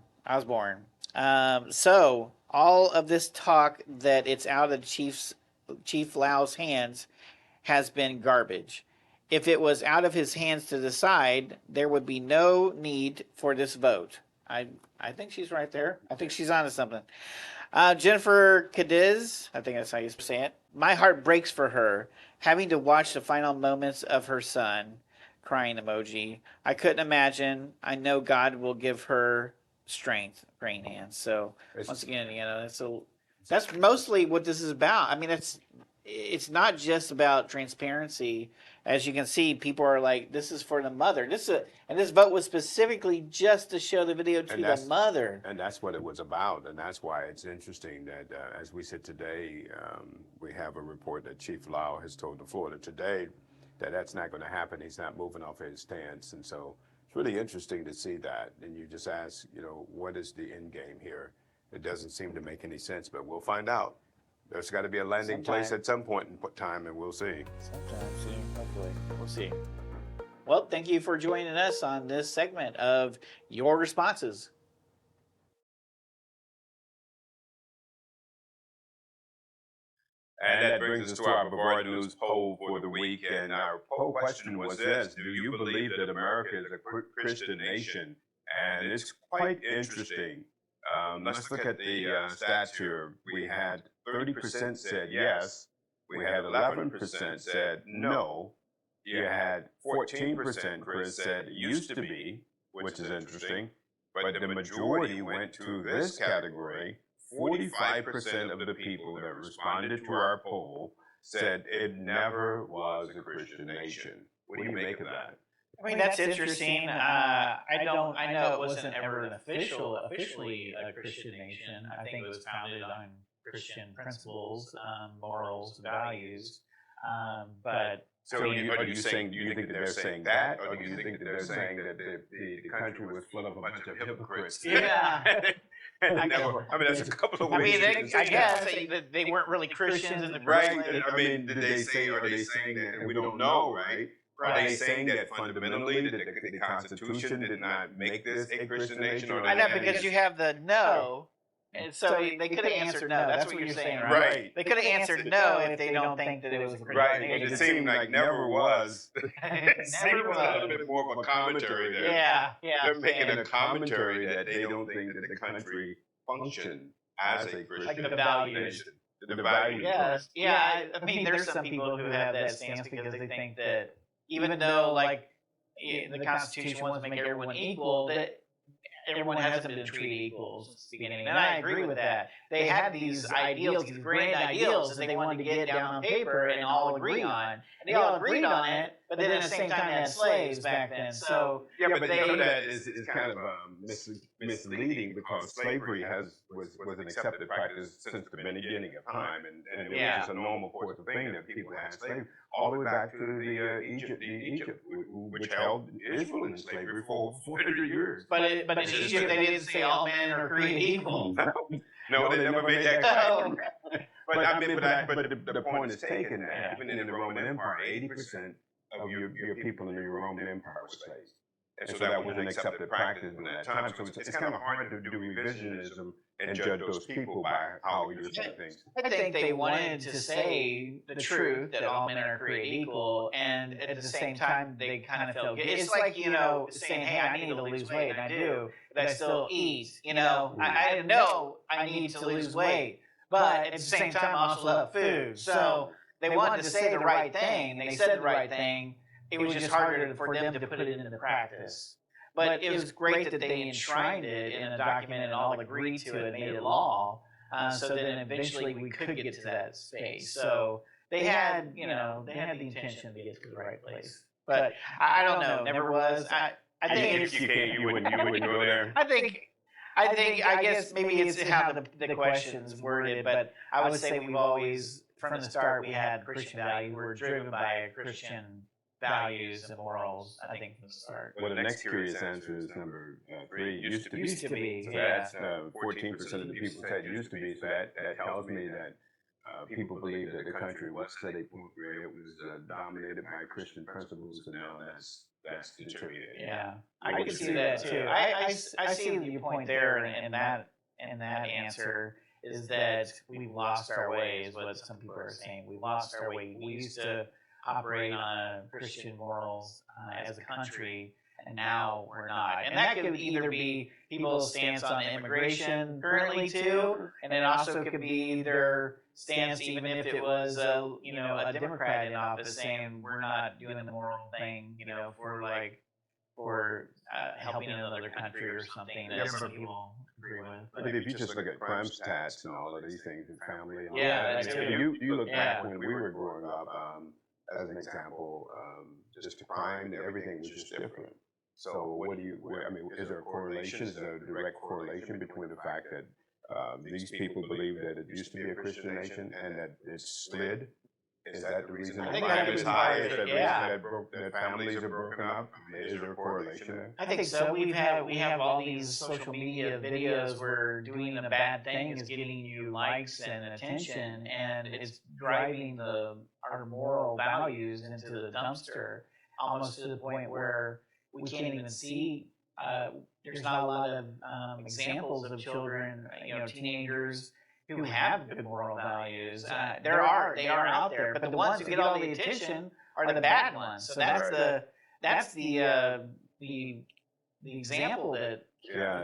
So all of this talk that it's out of Chief Lau's hands has been garbage. If it was out of his hands to decide, there would be no need for this vote. I think she's right there. I think she's onto something. Jennifer Cadiz, I think that's how you say it. My heart breaks for her, having to watch the final moments of her son. Crying emoji. I couldn't imagine. I know God will give her strength. Praying hands. So once again, that's mostly what this is about. I mean, it's not just about transparency. As you can see, people are like, this is for the mother. And this vote was specifically just to show the video to the mother.
And that's what it was about. And that's why it's interesting that as we said today, we have a report that Chief Lau has told the Florida Today that's not going to happen. He's not moving off his stance. And so it's really interesting to see that. And you just ask, what is the end game here? It doesn't seem to make any sense, but we'll find out. There's got to be a landing place at some point in time, and we'll see.
Sometime soon, hopefully. We'll see. Well, thank you for joining us on this segment of Your Responses.
And that brings us to our brevardNEWS poll for the week. And our poll question was this: do you believe that America is a Christian nation? And it's quite interesting. Let's look at the stats here. We had 30% said yes. We had 11% said no. You had 14%, Chris, said used to be, which is interesting. But the majority went to this category. 45% of the people that responded to our poll said it never was a Christian nation. What do you make of that?
I mean, that's interesting. I know it wasn't ever officially a Christian nation. I think it was founded on Christian principles, morals, values. But
so, do you think that they're saying that, or do you think that they're saying that the country was full of a bunch of hypocrites?
Yeah.
There's a couple of ways.
I guess they weren't really Christians in the
right. I mean, did they say? Are they saying that? And we don't know, right? Are they saying that fundamentally that the Constitution did not make this a Christian nation?
I know, because you have the no, and so they could have answered no. That's what you're saying, right?
Right.
They could have answered no if they don't think that it was a Christian nation.
Right. It seemed like never was.
It never was.
A little bit more of a commentary there.
Yeah.
They're making a commentary that they don't think that the country functioned as a Christian
like the values.
nation. The values.
Yes. Yeah. I mean, there's some people who have that stance because they think that even though, like, the Constitution wants to make everyone equal, that everyone hasn't been treated equal since the beginning. And I agree with that. They had these ideals, these grand ideals that they wanted to get down on paper and all agree on. And they all agreed on it, but then at the same time they had slaves back then. So
yeah, but that is kind of misleading, because slavery was an accepted practice since the beginning of time, and it was just a normal course of thing that people had slaves all the way back to the Egypt, which held Israel in slavery for 400 years.
But in Egypt they didn't say all men are created equal.
No, they never made that claim. But the point is taken that even in the Roman Empire, 80% of your people in the Roman Empire were slaves. And so that was an accepted practice in that time. So it's kind of hard to do revisionism and judge those people by how you're seeing things.
I think they wanted to say the truth, that all men are created equal, and at the same time they kind of felt it's like, saying, hey, I need to lose weight, and I do, but I still eat. I know I need to lose weight, but at the same time I also love food. So they wanted to say the right thing, and they said the right thing. It was just harder for them to put it into practice. But it was great that they enshrined it in a document and all agreed to it and made it law. So then eventually we could get to that space. So they had, the intention to get to the right place. But I don't know, never was. I think
you wouldn't go there.
I guess maybe it's how the question's worded, but I would say we've always from the start, we had Christian values. We were driven by Christian values and morals, I think, from the start.
Well, the next curious answer is number 3. Used to be.
Used to be,
So
yeah.
that's 14% of the people said used to be. So that tells me that people believe that the country was where it was dominated by Christian principles, and now that's deteriorated.
Yeah, I can see that too. I see your point there, and that answer is that we've lost our way, is what some people are saying. We lost our way. We used to operate on Christian morals as a country, and now we're not. And that could either be people's stance on immigration currently too, and it also could be their stance even if it was a Democrat in office saying we're not doing the moral thing, for helping another country or something that some people agree with.
But if you just look at crime stats and all of these things and family, and
that's true.
you look back when we were growing up, as an example, just crime, everything was just different. So is there a correlation? Is there a direct correlation between the fact that these people believe that it used to be a Christian nation and that it slid? Is that the reason that crime is high? Is that the reason that families are broken up? Is there a correlation there?
I think so. We have all these social media videos where doing a bad thing is getting you likes and attention, and it's driving our moral values into the dumpster, almost to the point where we can't even see. There's not a lot of examples of children, teenagers who have good moral values. They are out there, but the ones who get all the attention are the bad ones. So that's the example that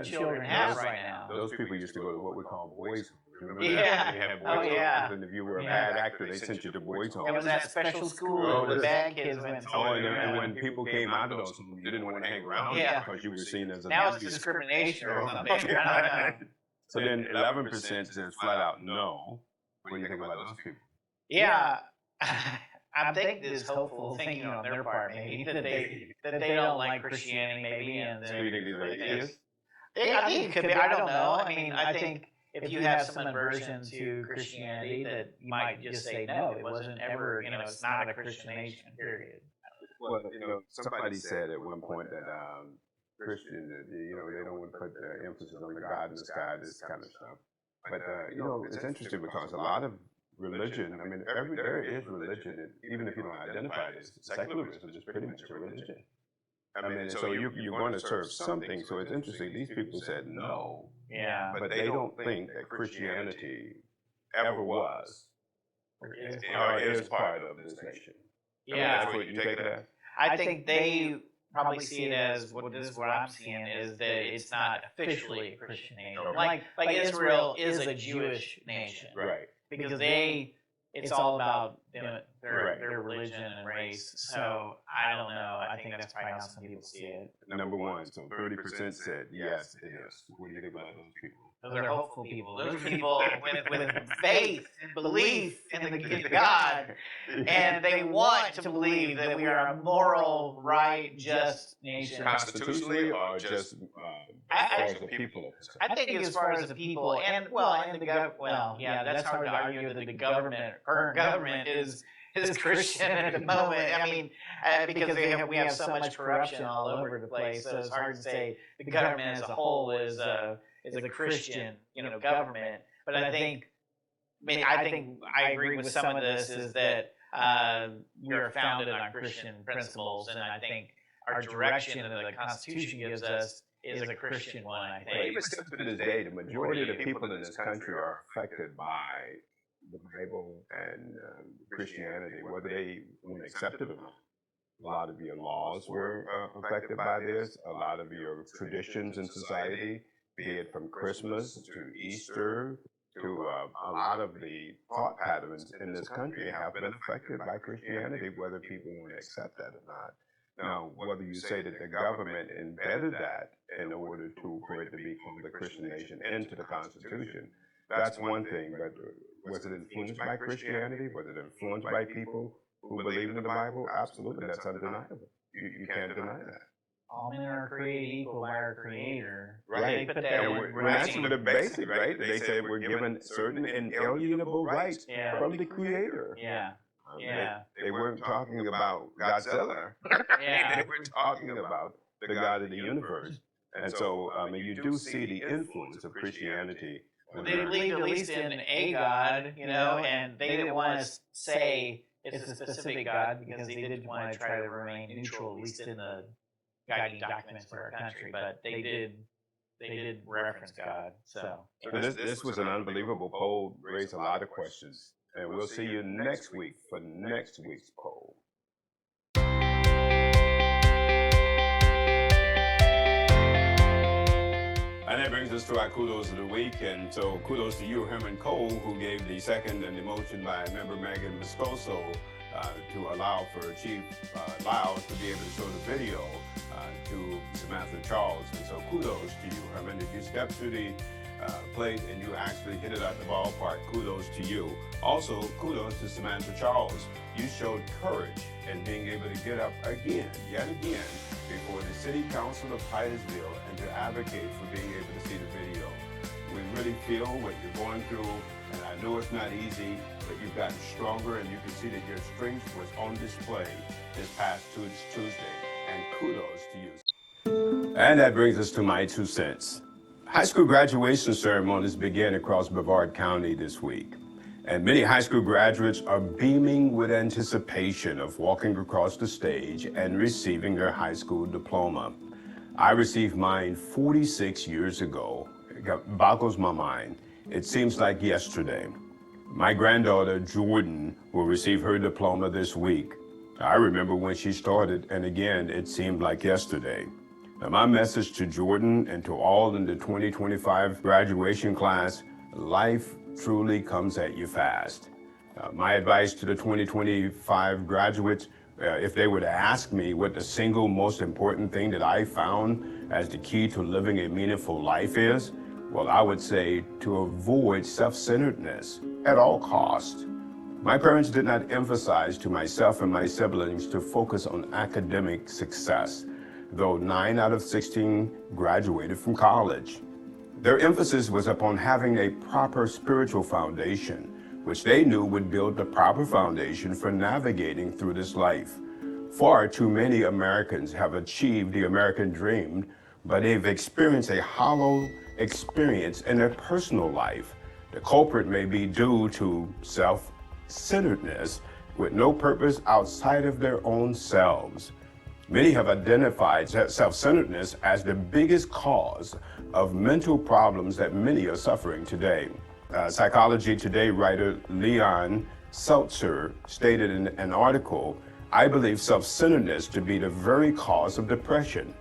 children have right now.
Those people used to go to what we call boys' homes. Remember
Yeah.
that?
Oh, yeah.
And if you were a bad actor, they sent you to boys' homes.
It was that special school that the bad kids went to.
And when people came out of those homes, you didn't want to hang around because you were seen as a
now it's discrimination or something.
So then 11% says flat out no. What do you think about those people?
Yeah, I think there's hopeful thinking on their part, maybe that they don't like Christianity, maybe, and
So you think these are atheists?
I think it could be. I don't know. I mean, I think if you have some aversion to Christianity, that you might just say no. It wasn't ever. It's not a Christian nation. Period.
Well, somebody said at one point that Christian, they don't want to put emphasis on the God in the sky, this kind of stuff. But it's interesting because a lot of religion, there is religion, even if you don't identify it as secularism, it's pretty much a religion. So you're going to serve something. So it's interesting. These people said no.
Yeah.
But they don't think that Christianity ever was or is part of this nation.
Yeah.
That's what you take it as?
I think they probably see it as what I'm seeing is that it's not officially a Christian nation. Like Israel is a Jewish nation,
Right?
Because it's all about their religion and race. So I don't know. I think that's probably how some people see it.
Number one, so 30% said yes, it is. What do you think about those people?
Those are hopeful people. Those are people with faith and belief in the God, and they want to believe that we are a moral, right, just nation.
Constitutionally, or just as far as the people?
I think as far as the people, and the government. That's hard to argue that the current government is Christian at the moment. I mean, because we have so much corruption all over the place, so it's hard to say the government as a whole is a Christian, government. But I think I agree with some of this is that we are founded on Christian principles, and I think our direction that the Constitution gives us is a Christian one. I think.
Even still to this day, the majority of the people in this country are affected by the Bible and Christianity, whether they accept it or not. A lot of your laws were affected by this. A lot of your traditions in society, be it from Christmas to Easter to a lot of the thought patterns in this country have been affected by Christianity, whether people want to accept that or not. Now, whether you say that the government embedded that in order for it to become the Christian nation into the Constitution, that's one thing, but was it influenced by Christianity? Was it influenced by people who believe in the Bible? Absolutely, that's undeniable. You can't deny that.
all men are created equal by our Creator.
Right.
They put that
And
in
we're
writing.
that's the basic, right? They say we're given certain inalienable rights
Yeah.
from the Creator.
Yeah. Yeah.
They weren't talking about Godzilla.
Yeah.
They were talking about the God of the universe. And so, I mean, you do see the influence of Christianity.
They believed at least in a God, you know, and they didn't want to say it's a specific God because they did want to try to remain neutral, at least in the guiding documents for our country. But they did reference God. So
This was an unbelievable poll, raised a lot of questions. And we'll see you next week for next week's poll. And that brings us to our kudos of the week. And so kudos to you, Herman Cole, who gave the second and the motion by member Megan Moscoso to allow for Chief Lyles to be able to show the video to Samantha Charles. And so kudos to you, Herman. If you step to the plate and you actually hit it at the ballpark, kudos to you. Also, kudos to Samantha Charles. You showed courage in being able to get up again, yet again, before the City Council of Titusville and to advocate for being able to see the video. We really feel what you're going through, and I know it's not easy, but you've gotten stronger, and you can see that your strength was on display this past Tuesday, and kudos to you. And that brings us to my 2 cents. High school graduation ceremonies began across Brevard County this week, and many high school graduates are beaming with anticipation of walking across the stage and receiving their high school diploma. I received mine 46 years ago. It boggles my mind. It seems like yesterday. My granddaughter, Jordan, will receive her diploma this week. I remember when she started, and again, it seemed like yesterday. Now, my message to Jordan and to all in the 2025 graduation class, life truly comes at you fast. My advice to the 2025 graduates, if they were to ask me what the single most important thing that I found as the key to living a meaningful life is, well, I would say to avoid self-centeredness at all costs. My parents did not emphasize to myself and my siblings to focus on academic success, though 9 out of 16 graduated from college. Their emphasis was upon having a proper spiritual foundation, which they knew would build the proper foundation for navigating through this life. Far too many Americans have achieved the American dream, but they've experienced a hollow experience in their personal life. The culprit may be due to self-centeredness with no purpose outside of their own selves. Many have identified self-centeredness as the biggest cause of mental problems that many are suffering today. Psychology Today writer Leon Seltzer stated in an article, "I believe self-centeredness to be the very cause of depression.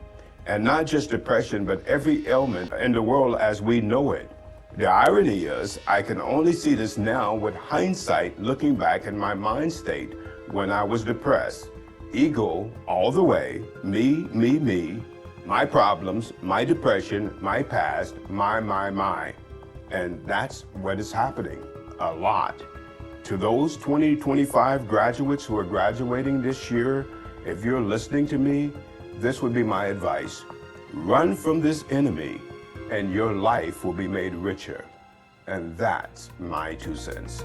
And not just depression, but every ailment in the world as we know it. The irony is, I can only see this now with hindsight looking back in my mind state when I was depressed. Ego all the way, me, my problems, my depression, my past, my. And that's what is happening a lot. To those 2025 graduates who are graduating this year, if you're listening to me, this would be my advice. Run from this enemy and your life will be made richer. And that's my 2 cents.